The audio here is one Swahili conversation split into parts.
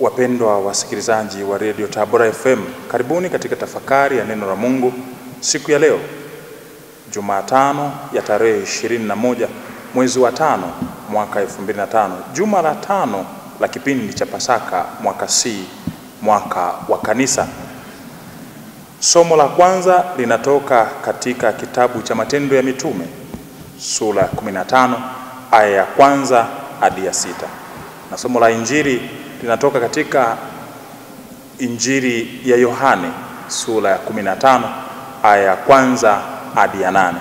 Wapendwa wasikilizaji wa Radio Tabora FM, karibuni katika tafakari ya neno la Mungu siku ya leo, Jumatano ya tarehe 21 mwezi wa 5 mwaka 2005, juma la 5 la kipindi cha Pasaka mwaka C, mwaka wa kanisa. Somo la kwanza linatoka katika kitabu cha Matendo ya Mitume sura ya 15 aya ya kwanza hadi ya 6. Na somo la Injili linatoka katika Injili ya Yohane sura ya 15 aya ya kwanza hadi ya 8.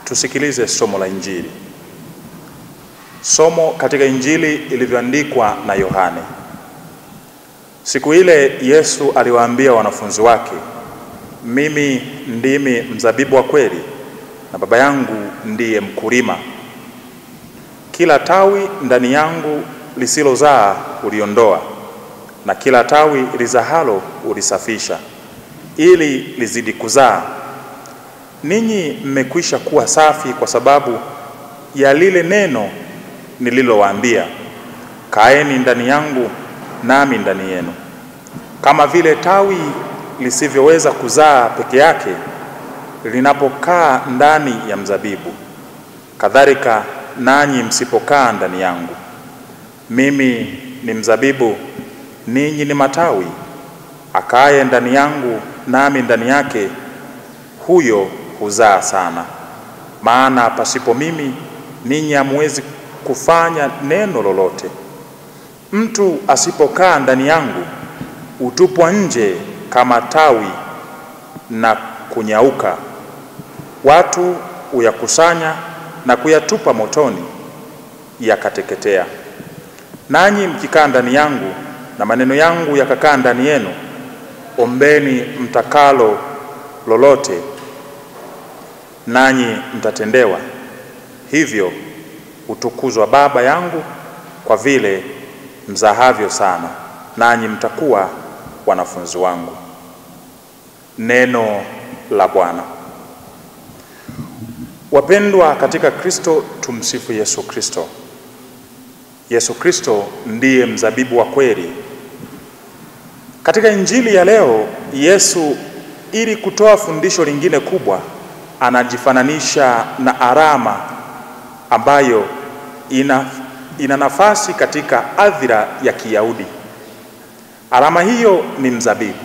Tusikilize somo la Injili. Somo katika Injili ilivyoandikwa na Yohane. Siku ile Yesu aliwaambia wanafunzi wake, mimi ndimi mzabibu wa kweli na Baba yangu ndiye mkulima. Kila tawi ndani yangu lisilozaa uliondoa, na kila tawi lizahalo ulisafisha, ili lizidi kuzaa. Ninyi mmekwisha kuwa safi kwa sababu ya lile neno nililowaambia. Kaeni ndani yangu nami ndani yenu. Kama vile tawi lisivyoweza kuzaa peke yake linapokaa ndani ya mzabibu, kadhalika nanyi msipokaa ndani yangu. Mimi ni mzabibu, ninyi ni matawi. Akaye ndani yangu nami ndani yake, huyo huzaa sana. Maana pasipo mimi ninyi hamwezi kufanya neno lolote. Mtu asipokaa ndani yangu hutupwa nje kama tawi na kunyauka. Watu huyakusanya na kuyatupa motoni, yakateketea. Nanyi mkikaa ndani yangu na maneno yangu yakakaa ndani yenu, ombeni mtakalo lolote, nanyi mtatendewa. Hivyo utukuzwa Baba yangu kwa vile mzahavyo sana, nanyi mtakuwa wanafunzi wangu. Neno la Bwana. Wapendwa katika Kristo, tumsifu Yesu Kristo. Yesu Kristo ndiye mzabibu wa kweli. Katika Injili ya leo, Yesu ili kutoa fundisho lingine kubwa, anajifananisha na arama ambayo ina nafasi katika adhira ya Kiyahudi. Arama hiyo ni mzabibu.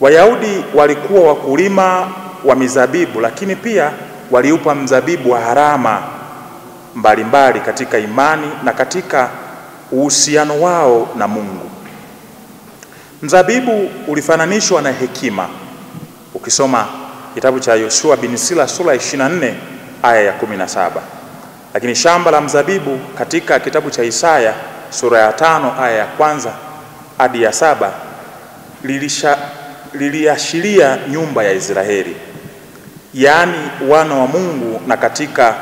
Wayahudi walikuwa wakulima wa mizabibu, lakini pia waliupa mzabibu wa arama mbalimbali katika imani na katika uhusiano wao na Mungu. Mzabibu ulifananishwa na hekima. Ukisoma kitabu cha Yoshua bin Sila sura 24 aya ya 17. Lakini shamba la mzabibu katika kitabu cha Isaya sura ya 5 aya ya kwanza hadi ya 7 liliashiria nyumba ya Israeli, yaani wana wa Mungu. Na katika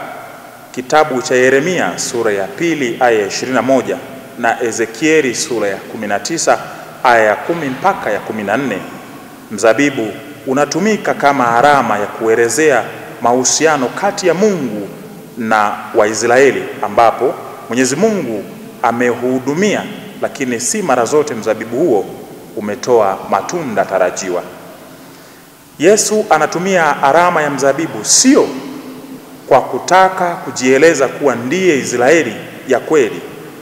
kitabu cha Yeremia sura ya 2 aya ya 21 na Ezekieli sura ya 19 aya ya 10 mpaka ya 14, mzabibu unatumika kama alama ya kuelezea mahusiano kati ya Mungu na Waisraeli, ambapo Mwenyezi Mungu amehudumia, lakini si mara zote mzabibu huo umetoa matunda tarajiwa. Yesu anatumia alama ya mzabibu sio kwa kutaka kujieleza kuwa ndiye Israeli ya kweli,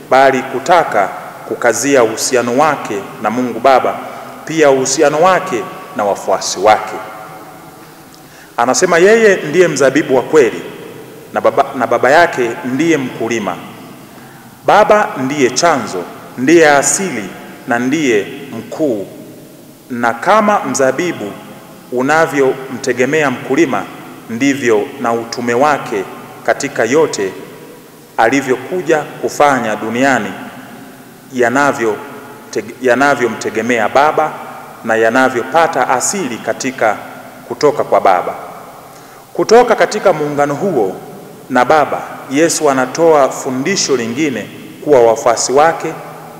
bali kutaka kukazia uhusiano wake na Mungu Baba, pia uhusiano wake na wafuasi wake. Anasema yeye ndiye mzabibu wa kweli na baba yake ndiye mkulima. Baba ndiye chanzo, ndiye asili na ndiye mkuu. Na kama mzabibu unavyomtegemea mkulima, ndivyo na utume wake katika yote alivyokuja kufanya duniani yanavyomtegemea Baba na yanavyopata asili kutoka kwa Baba. Kutoka katika muungano huo na Baba, Yesu anatoa fundisho lingine kuwa wafuasi wake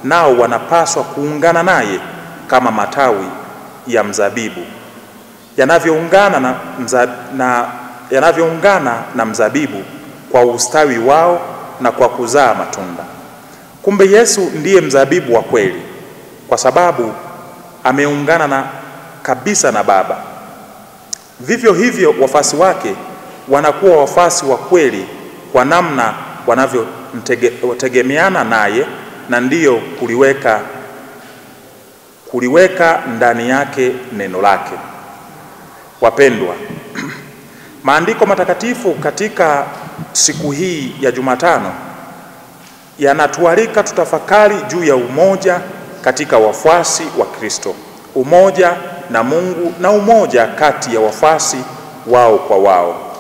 nao wanapaswa kuungana naye kama matawi ya mzabibu yanavyoungana na mzabibu kwa ustawi wao na kwa kuzaa matunda. Kumbe Yesu ndiye mzabibu wa kweli, kwa sababu ameungana kabisa na Baba. Vivyo hivyo wafuasi wake wanakuwa wafuasi wa kweli kwa namna wanavyotegemeana naye, na ndiyo kuliweka ndani yake neno lake. Wapendwa, maandiko matakatifu katika siku hii ya Jumatano yanatualika tutafakari juu ya umoja katika wafuasi wa Kristo, umoja na Mungu na umoja kati ya wafuasi wao kwa wao.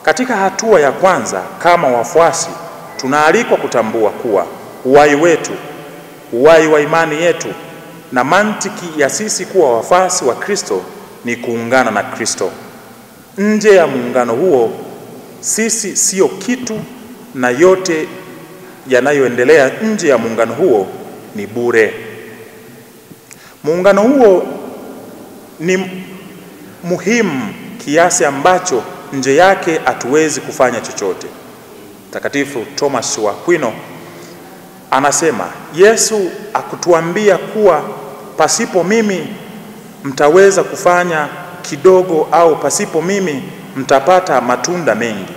Katika hatua ya kwanza, kama wafuasi, tunaalikwa kutambua kuwa uhai wetu, uhai wa imani yetu na mantiki ya sisi kuwa wafuasi wa Kristo ni kuungana na Kristo. Nje ya muungano huo sisi sio kitu, na yote yanayoendelea nje ya muungano huo ni bure. Muungano huo ni muhimu kiasi ambacho nje yake hatuwezi kufanya chochote. Mtakatifu Thomas wa Aquino anasema, Yesu akutuambia kuwa pasipo mimi mtaweza kufanya kidogo, au pasipo mimi mtapata matunda mengi,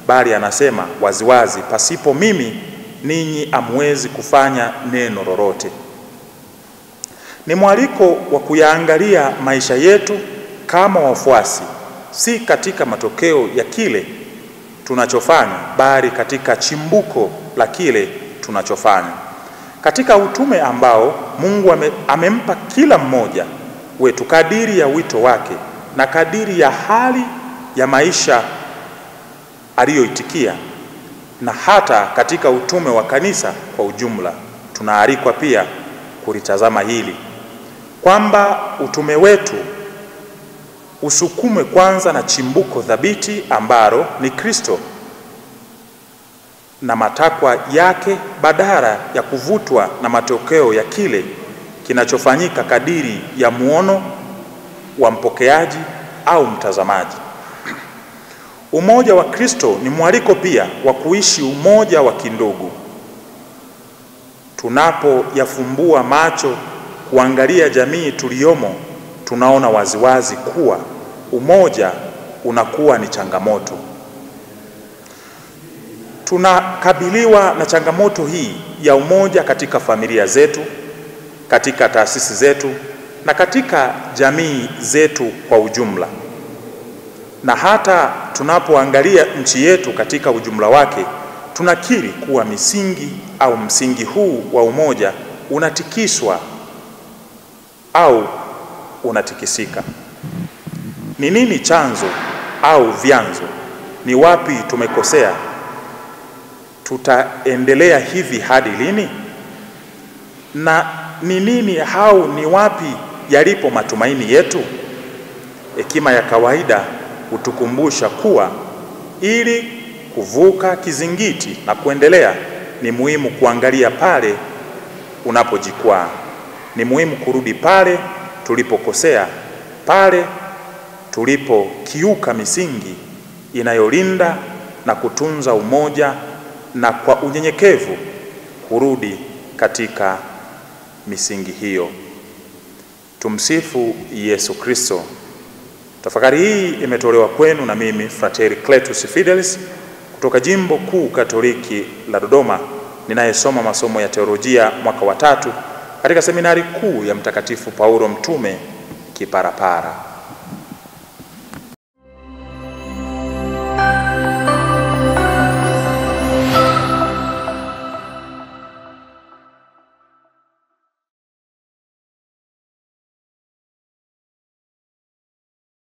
bali anasema waziwazi, pasipo mimi ninyi hamwezi kufanya neno lolote. Ni mwaliko wa kuyaangalia maisha yetu kama wafuasi, si katika matokeo ya kile tunachofanya, bali katika chimbuko la kile tunachofanya, katika utume ambao Mungu amempa kila mmoja wetu kadiri ya wito wake na kadiri ya hali ya maisha aliyoitikia. Na hata katika utume wa kanisa kwa ujumla tunaalikwa pia kulitazama hili, kwamba utume wetu usukumwe kwanza na chimbuko thabiti ambalo ni Kristo na matakwa yake, badala ya kuvutwa na matokeo ya kile kinachofanyika kadiri ya muono wa mpokeaji au mtazamaji. Umoja wa Kristo ni mwaliko pia wa kuishi umoja wa kindugu. Tunapoyafumbua macho kuangalia jamii tuliyomo, tunaona waziwazi kuwa umoja unakuwa ni changamoto. Tunakabiliwa na changamoto hii ya umoja katika familia zetu, katika taasisi zetu na katika jamii zetu kwa ujumla. Na hata tunapoangalia nchi yetu katika ujumla wake, tunakiri kuwa msingi huu wa umoja unatikiswa au unatikisika. Ni nini chanzo au vyanzo? Ni wapi tumekosea? Tutaendelea hivi hadi lini? Na ni nini au ni wapi yalipo matumaini yetu? Hekima ya kawaida hutukumbusha kuwa ili kuvuka kizingiti na kuendelea, ni muhimu kuangalia pale unapojikwaa. Ni muhimu kurudi pale tulipokosea, pale tulipokiuka misingi inayolinda na kutunza umoja, na kwa unyenyekevu kurudi katika misingi hiyo. Tumsifu Yesu Kristo. Tafakari hii imetolewa kwenu na mimi Frateri Cletus Fidelis kutoka Jimbo Kuu Katoliki la Dodoma, ninayesoma masomo ya teolojia mwaka wa 3 katika seminari kuu ya Mtakatifu Paulo Mtume Kiparapara.